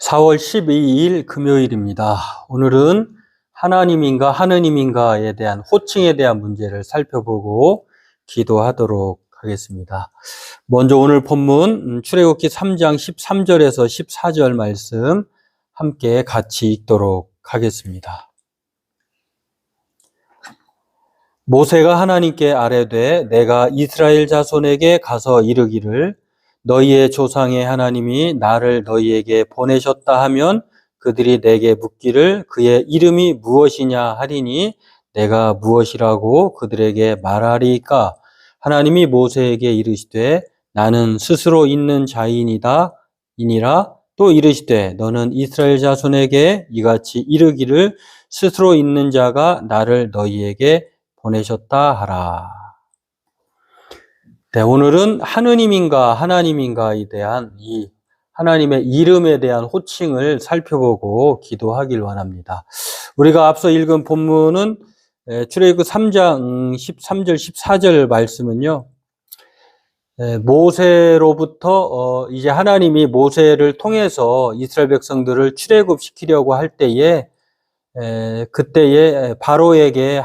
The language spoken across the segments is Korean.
4월 12일 금요일입니다. 오늘은 하나님인가 하느님인가에 대한 호칭에 대한 문제를 살펴보고 기도하도록 하겠습니다. 먼저 오늘 본문 출애굽기 3장 13절에서 14절 말씀 함께 같이 읽도록 하겠습니다. 모세가 하나님께 아뢰되 내가 이스라엘 자손에게 가서 이르기를 너희의 조상의 하나님이 나를 너희에게 보내셨다 하면 그들이 내게 묻기를 그의 이름이 무엇이냐 하리니 내가 무엇이라고 그들에게 말하리까? 하나님이 모세에게 이르시되 나는 스스로 있는 자이니라. 또 이르시되 너는 이스라엘 자손에게 이같이 이르기를 스스로 있는 자가 나를 너희에게 보내셨다 하라. 네, 오늘은 하느님인가 하나님인가에 대한 이 하나님의 이름에 대한 호칭을 살펴보고 기도하길 원합니다. 우리가 앞서 읽은 본문은 출애굽기 3장 13절 14절 말씀은요. 모세로부터 이제 하나님이 모세를 통해서 이스라엘 백성들을 출애굽시키려고 할 때에 그때에 바로에게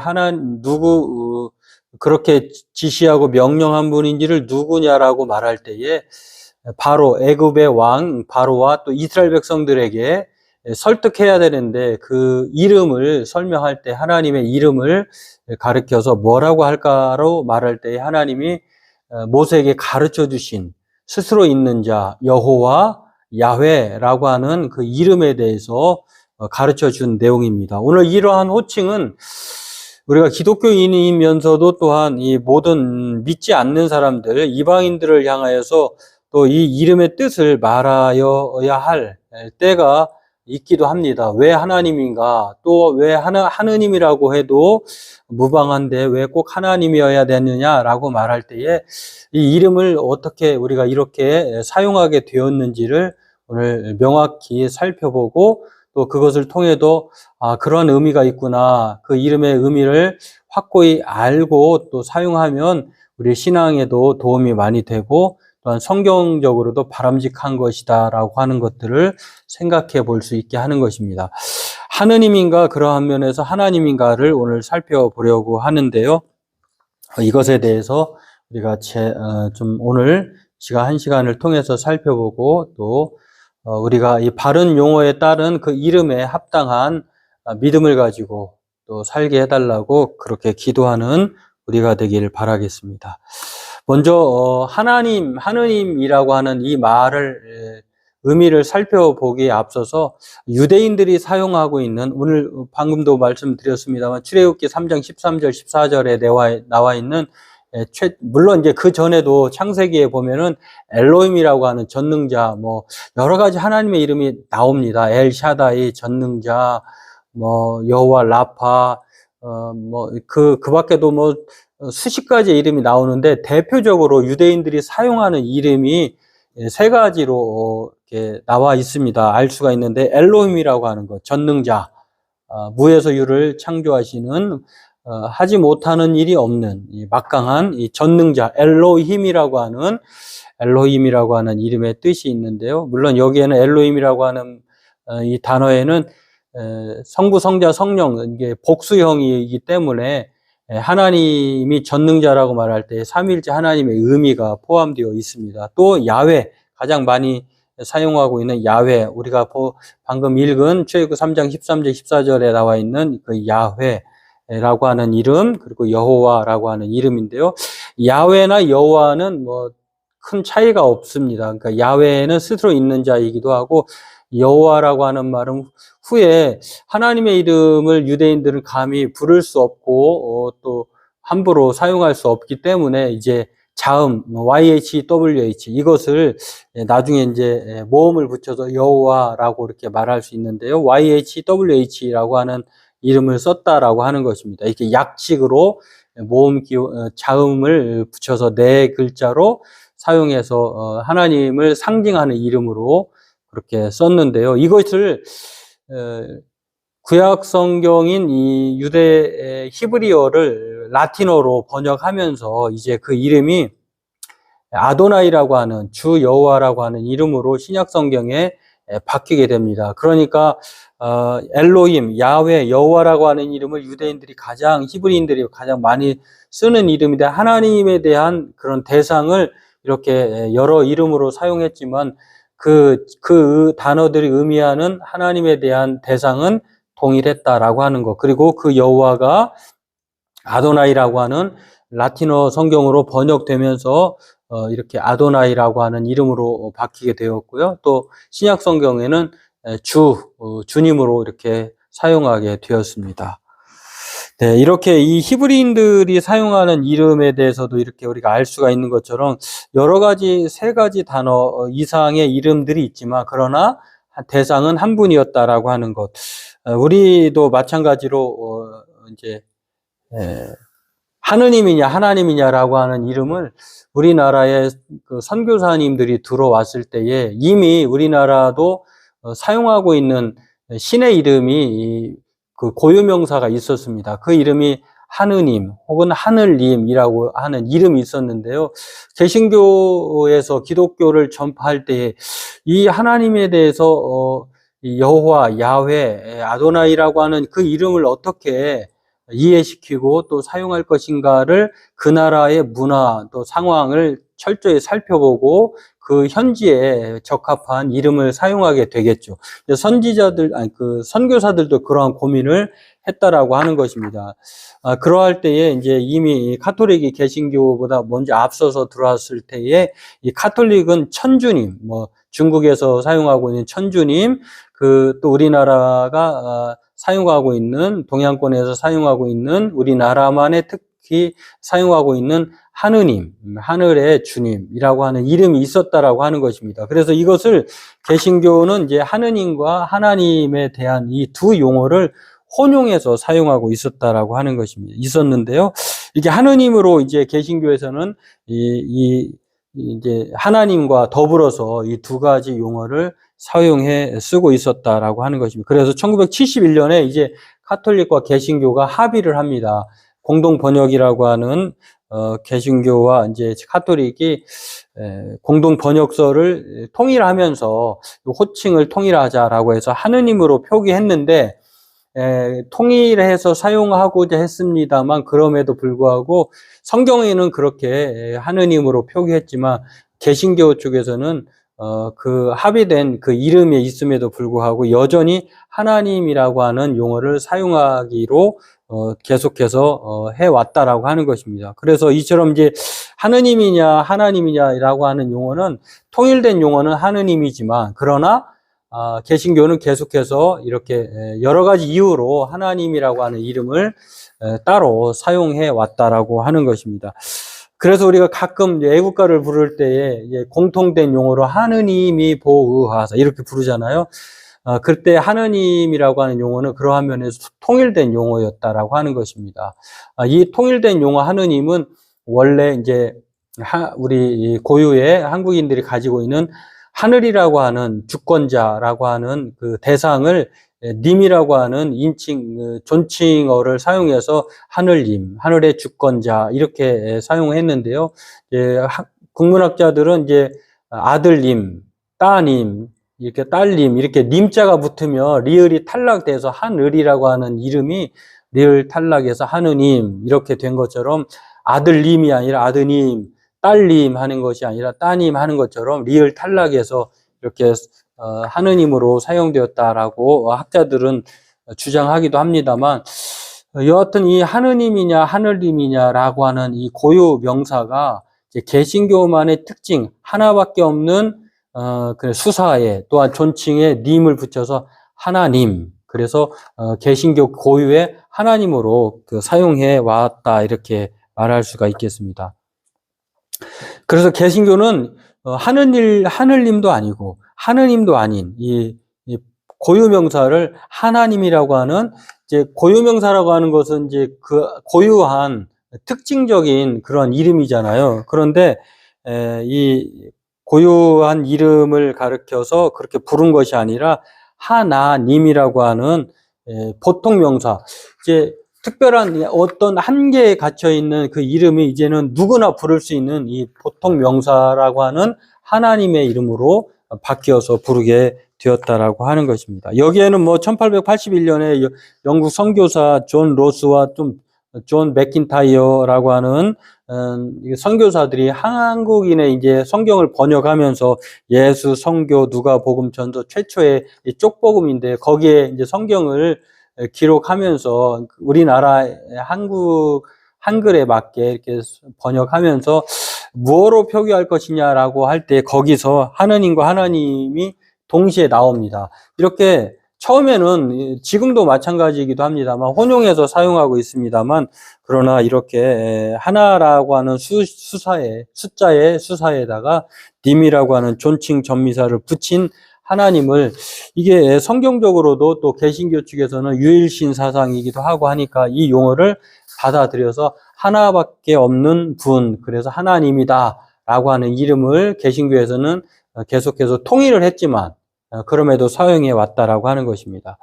그렇게 지시하고 명령한 분인지를 누구냐라고 말할 때에 바로 애굽의 왕 바로와 또 이스라엘 백성들에게 설득해야 되는데 그 이름을 설명할 때 하나님의 이름을 가르쳐서 뭐라고 할까로 말할 때 하나님이 모세에게 가르쳐 주신 스스로 있는 자 여호와 야훼라고 하는 그 이름에 대해서 가르쳐 준 내용입니다. 오늘 이러한 호칭은 우리가 기독교인이면서도 또한 이 모든 믿지 않는 사람들, 이방인들을 향하여서 또 이 이름의 뜻을 말하여야 할 때가 있기도 합니다. 왜 하나님인가? 또 왜 하느님이라고 해도 무방한데 왜 꼭 하나님이어야 되느냐라고 말할 때에 이 이름을 어떻게 우리가 이렇게 사용하게 되었는지를 오늘 명확히 살펴보고 또 그것을 통해도 그런 의미가 있구나. 그 이름의 의미를 확고히 알고 또 사용하면 우리 신앙에도 도움이 많이 되고 또한 성경적으로도 바람직한 것이다라고 하는 것들을 생각해 볼 수 있게 하는 것입니다. 하느님인가 그러한 면에서 하나님인가를 오늘 살펴보려고 하는데요. 이것에 대해서 우리가 좀 오늘 한 시간을 통해서 살펴보고 또 우리가 이 바른 용어에 따른 그 이름에 합당한 믿음을 가지고 또 살게 해달라고 그렇게 기도하는 우리가 되길 바라겠습니다. 먼저 하느님이라고 하는 이 말을 의미를 살펴보기에 앞서서 유대인들이 사용하고 있는 오늘 방금도 말씀드렸습니다만 출애굽기 3장 13절 14절에 나와 있는 물론 이제 그 전에도 창세기에 보면은 엘로힘이라고 하는 전능자 여러 가지 하나님의 이름이 나옵니다. 엘샤다이 전능자 여호와 라파 그 밖에도 수십 가지 이름이 나오는데 대표적으로 유대인들이 사용하는 이름이 세 가지로 이렇게 나와 있습니다. 알 수가 있는데 엘로힘이라고 하는 것, 전능자, 무에서 유를 창조하시는 하지 못하는 일이 없는 이 막강한 이 전능자 엘로힘이라고 하는 이름의 뜻이 있는데요. 물론 여기에는 엘로힘이라고 하는 이 단어에는 성부, 성자, 성령 이게 복수형이기 때문에 하나님이 전능자라고 말할 때 삼위일체 하나님의 의미가 포함되어 있습니다. 또 야훼 가장 많이 사용하고 있는 야훼 우리가 방금 읽은 출애굽기 3장 13절 14절에 나와 있는 그 야훼라고 하는 이름 그리고 여호와라고 하는 이름인데요. 야훼나 여호와는 큰 차이가 없습니다. 그러니까 야훼는 스스로 있는 자이기도 하고 여호와라고 하는 말은 후에 하나님의 이름을 유대인들은 감히 부를 수 없고 또 함부로 사용할 수 없기 때문에 이제 자음 YHWH 이것을 나중에 이제 모음을 붙여서 여호와라고 이렇게 말할 수 있는데요. YHWH라고 하는 이름을 썼다라고 하는 것입니다. 이렇게 약식으로 자음을 붙여서 네 글자로 사용해서 하나님을 상징하는 이름으로 그렇게 썼는데요. 이것을 구약 성경인 이 유대 히브리어를 라틴어로 번역하면서 이제 그 이름이 아도나이라고 하는 주 여호와라고 하는 이름으로 신약 성경에 바뀌게 됩니다. 그러니까 엘로힘, 야훼, 여호와라고 하는 이름을 유대인들이 히브리인들이 가장 많이 쓰는 이름인데, 하나님에 대한 그런 대상을 이렇게 여러 이름으로 사용했지만 그 단어들이 의미하는 하나님에 대한 대상은 동일했다라고 하는 것. 그리고 그 여호와가 아도나이라고 하는 라틴어 성경으로 번역되면서 이렇게 아도나이라고 하는 이름으로 바뀌게 되었고요. 또 신약 성경에는 주님으로 이렇게 사용하게 되었습니다. 네, 이렇게 이 히브리인들이 사용하는 이름에 대해서도 이렇게 우리가 알 수가 있는 것처럼 여러 가지, 3가지 단어 이상의 이름들이 있지만, 그러나 대상은 한 분이었다라고 하는 것. 우리도 마찬가지로 이제 하느님이냐 하나님이냐라고 하는 이름을 우리나라의 그 선교사님들이 들어왔을 때에 이미 우리나라도 사용하고 있는 신의 이름이 그 고유명사가 있었습니다. 그 이름이 하느님 혹은 하늘님이라고 하는 이름이 있었는데요. 개신교에서 기독교를 전파할 때에 이 하나님에 대해서 여호와, 야훼, 아도나이라고 하는 그 이름을 어떻게 이해시키고 또 사용할 것인가를 그 나라의 문화 또 상황을 철저히 살펴보고 그 현지에 적합한 이름을 사용하게 되겠죠. 선교사들도 그러한 고민을 했다라고 하는 것입니다. 그러할 때에 이제 이미 카톨릭이 개신교보다 먼저 앞서서 들어왔을 때에 이 카톨릭은 천주님, 중국에서 사용하고 있는 천주님, 또 우리나라가 사용하고 있는, 동양권에서 사용하고 있는, 우리나라만의 특히 사용하고 있는 하느님, 하늘의 주님이라고 하는 이름이 있었다라고 하는 것입니다. 그래서 이것을 개신교는 이제 하느님과 하나님에 대한 이 두 용어를 혼용해서 사용하고 있었다라고 하는 것입니다. 있었는데요. 이게 하느님으로 이제 개신교에서는 이제 하나님과 더불어서 이 2가지 용어를 사용해 쓰고 있었다라고 하는 것입니다. 그래서 1971년에 이제 카톨릭과 개신교가 합의를 합니다. 공동 번역이라고 하는 개신교와 이제 카톨릭이 공동 번역서를 통일하면서 호칭을 통일하자라고 해서 하느님으로 표기했는데, 통일해서 사용하고자 했습니다만, 그럼에도 불구하고 성경에는 그렇게 하느님으로 표기했지만 개신교 쪽에서는 그 합의된 그 이름에 있음에도 불구하고 여전히 하나님이라고 하는 용어를 사용하기로 계속해서 해왔다라고 하는 것입니다. 그래서 이처럼 이제 하느님이냐 하나님이냐라고 하는 용어는, 통일된 용어는 하느님이지만, 그러나 개신교는 계속해서 이렇게 여러 가지 이유로 하나님이라고 하는 이름을 따로 사용해 왔다라고 하는 것입니다. 그래서 우리가 가끔 애국가를 부를 때에 공통된 용어로 하느님이 보의하사 이렇게 부르잖아요. 그때 하느님이라고 하는 용어는 그러한 면에서 통일된 용어였다라고 하는 것입니다. 이 통일된 용어 하느님은 원래 이제 우리 고유의 한국인들이 가지고 있는 하늘이라고 하는 주권자라고 하는 그 대상을 님이라고 하는 인칭, 존칭어를 사용해서 하늘님, 하늘의 주권자 이렇게 사용했는데요. 국문학자들은 이제 아들님, 따님, 이렇게 딸님 이렇게 님자가 붙으면 리을이 탈락돼서 하늘이라고 하는 이름이 리을 탈락해서 하느님 이렇게 된 것처럼, 아들님이 아니라 아드님, 딸님 하는 것이 아니라 따님 하는 것처럼 리을 탈락해서 이렇게 하느님으로 사용되었다라고 학자들은 주장하기도 합니다만, 여하튼 이 하느님이냐 하늘님이냐라고 하는 이 고유 명사가 개신교만의 특징, 하나밖에 없는 수사에 또한 존칭에 님을 붙여서 하나님, 그래서 개신교 고유의 하나님으로 사용해 왔다 이렇게 말할 수가 있겠습니다. 그래서 개신교는 하늘님도 아니고 하느님도 아닌 이 고유명사를 하나님이라고 하는, 이제 고유명사라고 하는 것은 이제 그 고유한 특징적인 그런 이름이잖아요. 그런데 이 고유한 이름을 가리켜서 그렇게 부른 것이 아니라 하나님이라고 하는 보통 명사, 이제 특별한 어떤 한계에 갇혀 있는 그 이름이 이제는 누구나 부를 수 있는 이 보통 명사라고 하는 하나님의 이름으로 바뀌어서 부르게 되었다라고 하는 것입니다. 여기에는 뭐 1881년에 영국 선교사 존 로스와 존 맥킨타이어라고 하는 선교사들이 한국인의 이제 성경을 번역하면서 예수, 성교, 누가복음, 전서 최초의 쪽복음인데 거기에 이제 성경을 기록하면서 우리나라 한국 한글에 맞게 이렇게 번역하면서 무엇으로 표기할 것이냐라고 할 때 거기서 하느님과 하나님이 동시에 나옵니다. 이렇게 처음에는 지금도 마찬가지이기도 합니다만 혼용해서 사용하고 있습니다만 그러나 이렇게 하나라고 하는 숫자의 수사에다가 님이라고 하는 존칭 전미사를 붙인 하나님을 이게 성경적으로도 또 개신교 측에서는 유일신 사상이기도 하고 하니까 이 용어를 받아들여서 하나밖에 없는 분, 그래서 하나님이다 라고 하는 이름을 개신교에서는 계속해서 통일을 했지만 그럼에도 사용해 왔다라고 하는 것입니다.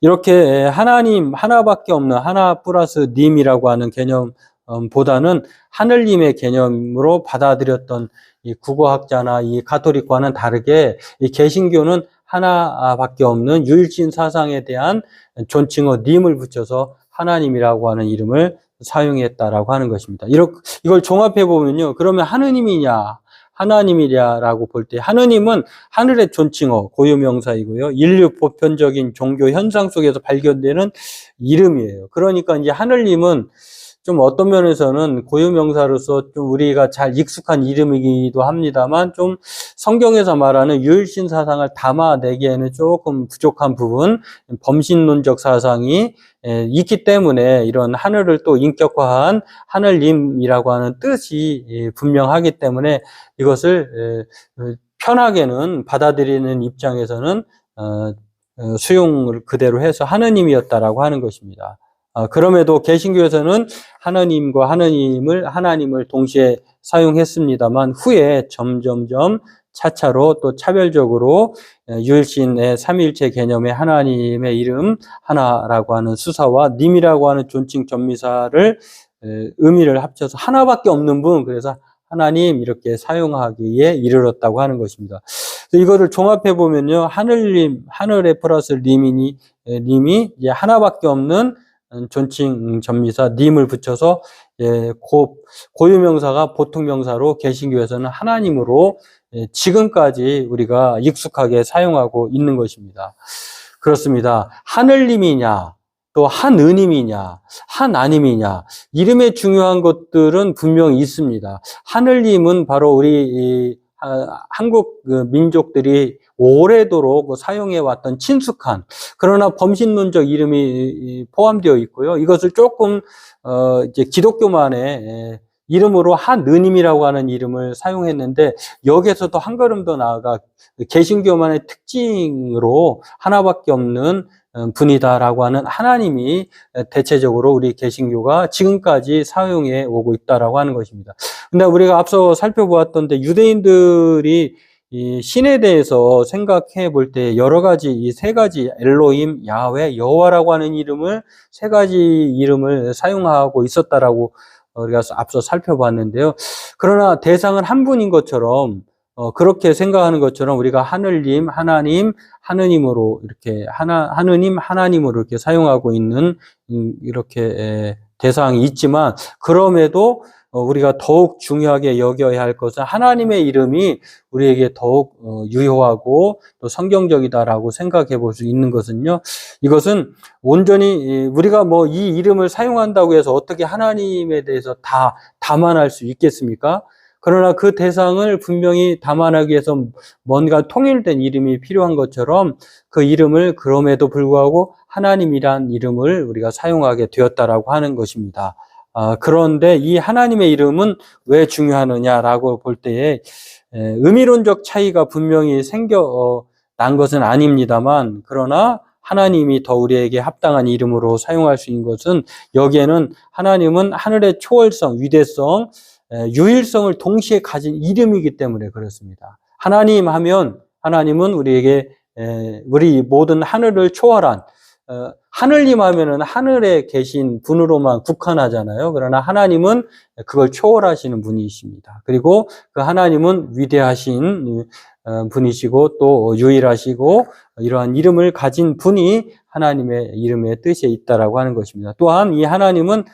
이렇게 하나님 하나밖에 없는 하나 플러스 님이라고 하는 개념보다는 하늘님의 개념으로 받아들였던 이 국어학자나 이 가톨릭과는 다르게 이 개신교는 하나밖에 없는 유일신 사상에 대한 존칭어 님을 붙여서 하나님이라고 하는 이름을 사용했다라고 하는 것입니다. 이걸 종합해 보면요, 그러면 하느님이냐 하나님이냐라고 볼 때 하느님은 하늘의 존칭어 고유명사이고요, 인류 보편적인 종교 현상 속에서 발견되는 이름이에요. 그러니까 이제 하늘님은 좀 어떤 면에서는 고유명사로서 좀 우리가 잘 익숙한 이름이기도 합니다만 좀 성경에서 말하는 유일신 사상을 담아내기에는 조금 부족한 부분, 범신론적 사상이 있기 때문에 이런 하늘을 또 인격화한 하늘님이라고 하는 뜻이 분명하기 때문에 이것을 편하게는 받아들이는 입장에서는 수용을 그대로 해서 하느님이었다라고 하는 것입니다. 그럼에도 개신교에서는 하나님과 하나님을 동시에 사용했습니다만 후에 점점점 차차로 또 차별적으로 유일신의 삼위일체 개념의 하나님의 이름 하나라고 하는 수사와 님이라고 하는 존칭 전미사를 의미를 합쳐서 하나밖에 없는 분, 그래서 하나님 이렇게 사용하기에 이르렀다고 하는 것입니다. 이거를 종합해 보면요, 하늘의 플러스 님이 이제 하나밖에 없는 존칭 전미사 님을 붙여서 고유명사가 보통명사로 개신교에서는 하나님으로 지금까지 우리가 익숙하게 사용하고 있는 것입니다. 그렇습니다. 하늘님이냐 또 한은임이냐 하나님이냐, 이름에 중요한 것들은 분명히 있습니다. 하늘님은 바로 우리 한국 민족들이 오래도록 사용해왔던 친숙한, 그러나 범신론적 이름이 포함되어 있고요. 이것을 조금 이제 기독교만의 이름으로 한느님이라고 하는 이름을 사용했는데, 여기에서도 한 걸음 더 나아가 개신교만의 특징으로 하나밖에 없는 분이다라고 하는 하나님이 대체적으로 우리 개신교가 지금까지 사용해 오고 있다라고 하는 것입니다. 근데 우리가 앞서 살펴보았던데 유대인들이 이 신에 대해서 생각해 볼 때 여러 가지, 이 세 가지 엘로힘, 야훼, 여호와라고 하는 이름을, 세 가지 이름을 사용하고 있었다라고 우리가 앞서 살펴봤는데요. 그러나 대상은 한 분인 것처럼 그렇게 생각하는 것처럼 우리가 하늘님, 하나님, 하느님으로 이렇게 하느님, 하나님으로 이렇게 사용하고 있는 이렇게 대상이 있지만, 그럼에도 우리가 더욱 중요하게 여겨야 할 것은 하나님의 이름이 우리에게 더욱 유효하고 또 성경적이다라고 생각해 볼 수 있는 것은요, 이것은 온전히 우리가 뭐 이 이름을 사용한다고 해서 어떻게 하나님에 대해서 다 담아낼 수 있겠습니까? 그러나 그 대상을 분명히 담아내기 위해서 뭔가 통일된 이름이 필요한 것처럼 그 이름을 그럼에도 불구하고 하나님이란 이름을 우리가 사용하게 되었다라고 하는 것입니다. 그런데 이 하나님의 이름은 왜 중요하느냐라고 볼 때에 의미론적 차이가 분명히 생겨난 것은 아닙니다만, 그러나 하나님이 더 우리에게 합당한 이름으로 사용할 수 있는 것은, 여기에는 하나님은 하늘의 초월성, 위대성, 유일성을 동시에 가진 이름이기 때문에 그렇습니다. 하나님 하면 하나님은 우리에게 우리 모든 하늘을 초월한, 하늘님 하면은 하늘에 계신 분으로만 국한하잖아요. 그러나 하나님은 그걸 초월하시는 분이십니다. 그리고 그 하나님은 위대하신 분이시고 또 유일하시고 이러한 이름을 가진 분이 하나님의 이름의 뜻에 있다라고 하는 것입니다. 또한 이 하나님은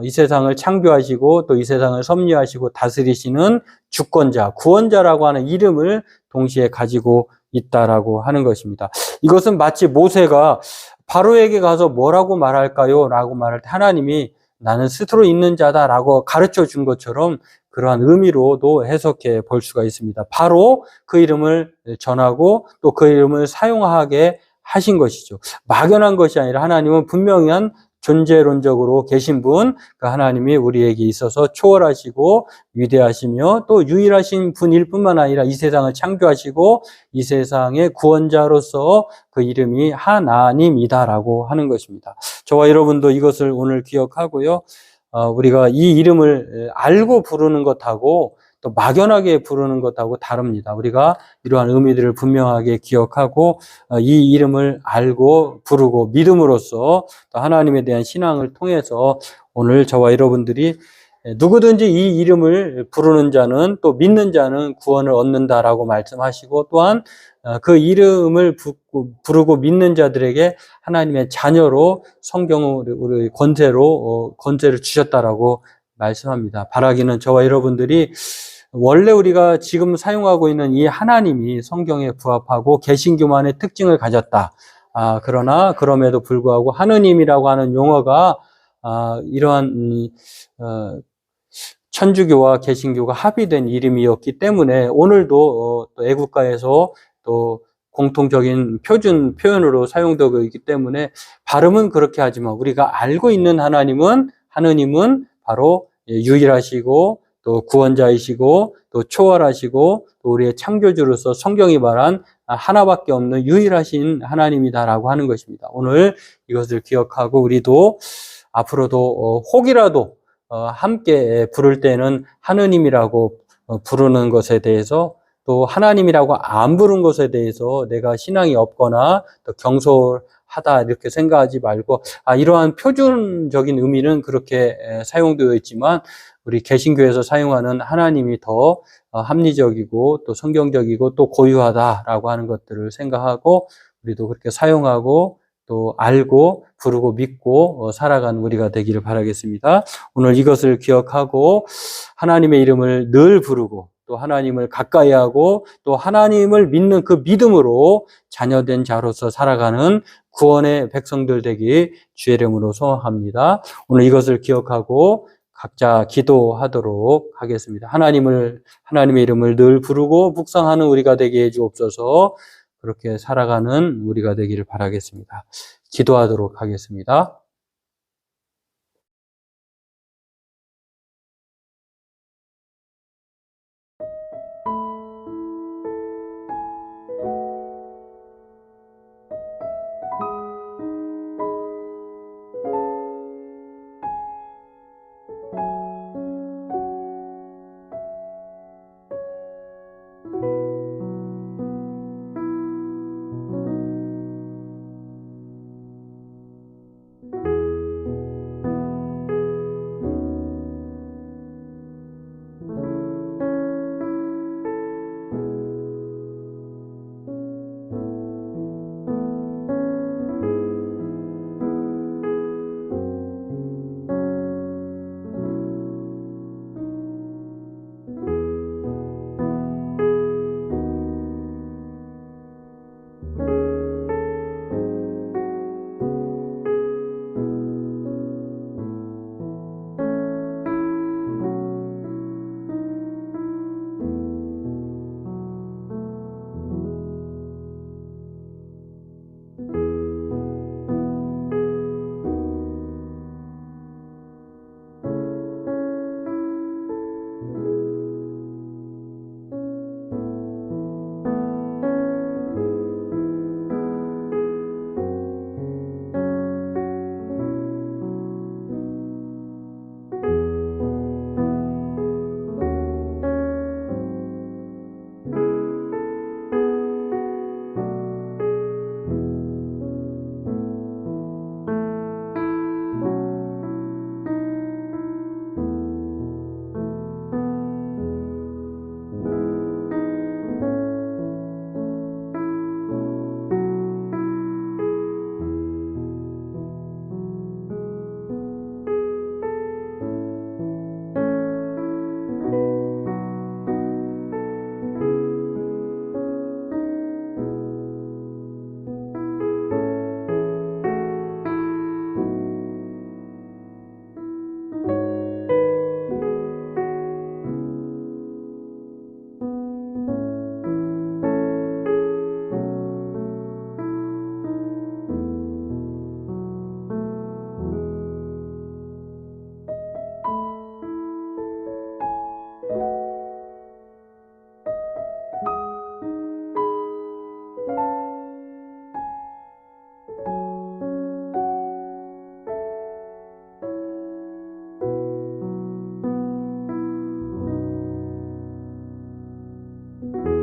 이 세상을 창조하시고 또 이 세상을 섭리하시고 다스리시는 주권자, 구원자라고 하는 이름을 동시에 가지고 있다라고 하는 것입니다. 이것은 마치 모세가 바로에게 가서 뭐라고 말할까요? 라고 말할 때 하나님이 나는 스스로 있는 자다라고 가르쳐 준 것처럼 그러한 의미로도 해석해 볼 수가 있습니다. 바로 그 이름을 전하고 또 그 이름을 사용하게 하신 것이죠. 막연한 것이 아니라 하나님은 분명한 존재론적으로 계신 분, 그 하나님이 우리에게 있어서 초월하시고 위대하시며 또 유일하신 분일 뿐만 아니라 이 세상을 창조하시고 이 세상의 구원자로서 그 이름이 하나님이다라고 하는 것입니다. 저와 여러분도 이것을 오늘 기억하고요. 우리가 이 이름을 알고 부르는 것하고 또 막연하게 부르는 것하고 다릅니다. 우리가 이러한 의미들을 분명하게 기억하고 이 이름을 알고 부르고 믿음으로써 또 하나님에 대한 신앙을 통해서 오늘 저와 여러분들이 누구든지 이 이름을 부르는 자는 또 믿는 자는 구원을 얻는다라고 말씀하시고 또한 그 이름을 부르고 믿는 자들에게 하나님의 자녀로 성경을 우리 권세를 주셨다라고 말씀합니다. 바라기는 저와 여러분들이 원래 우리가 지금 사용하고 있는 이 하나님이 성경에 부합하고 개신교만의 특징을 가졌다. 그러나 그럼에도 불구하고 하느님이라고 하는 용어가 이러한 천주교와 개신교가 합의된 이름이었기 때문에 오늘도 또 애국가에서 또 공통적인 표준 표현으로 사용되고 있기 때문에 발음은 그렇게 하지만 우리가 알고 있는 하나님은 바로 유일하시고 또 구원자이시고 또 초월하시고 또 우리의 창조주로서 성경이 말한 하나밖에 없는 유일하신 하나님이다라고 하는 것입니다. 오늘 이것을 기억하고 우리도 앞으로도 혹이라도 함께 부를 때는 하느님이라고 부르는 것에 대해서 또 하나님이라고 안 부른 것에 대해서 내가 신앙이 없거나 또 경솔하다 이렇게 생각하지 말고 이러한 표준적인 의미는 그렇게 사용되어 있지만 우리 개신교에서 사용하는 하나님이 더 합리적이고 또 성경적이고 또 고유하다라고 하는 것들을 생각하고 우리도 그렇게 사용하고 또 알고 부르고 믿고 살아가는 우리가 되기를 바라겠습니다. 오늘 이것을 기억하고 하나님의 이름을 늘 부르고 또 하나님을 가까이 하고 또 하나님을 믿는 그 믿음으로 자녀된 자로서 살아가는 구원의 백성들 되기 주의 이름으로 소원합니다. 오늘 이것을 기억하고 각자 기도하도록 하겠습니다. 하나님의 이름을 늘 부르고 묵상하는 우리가 되게 해 주옵소서. 그렇게 살아가는 우리가 되기를 바라겠습니다. 기도하도록 하겠습니다. 네.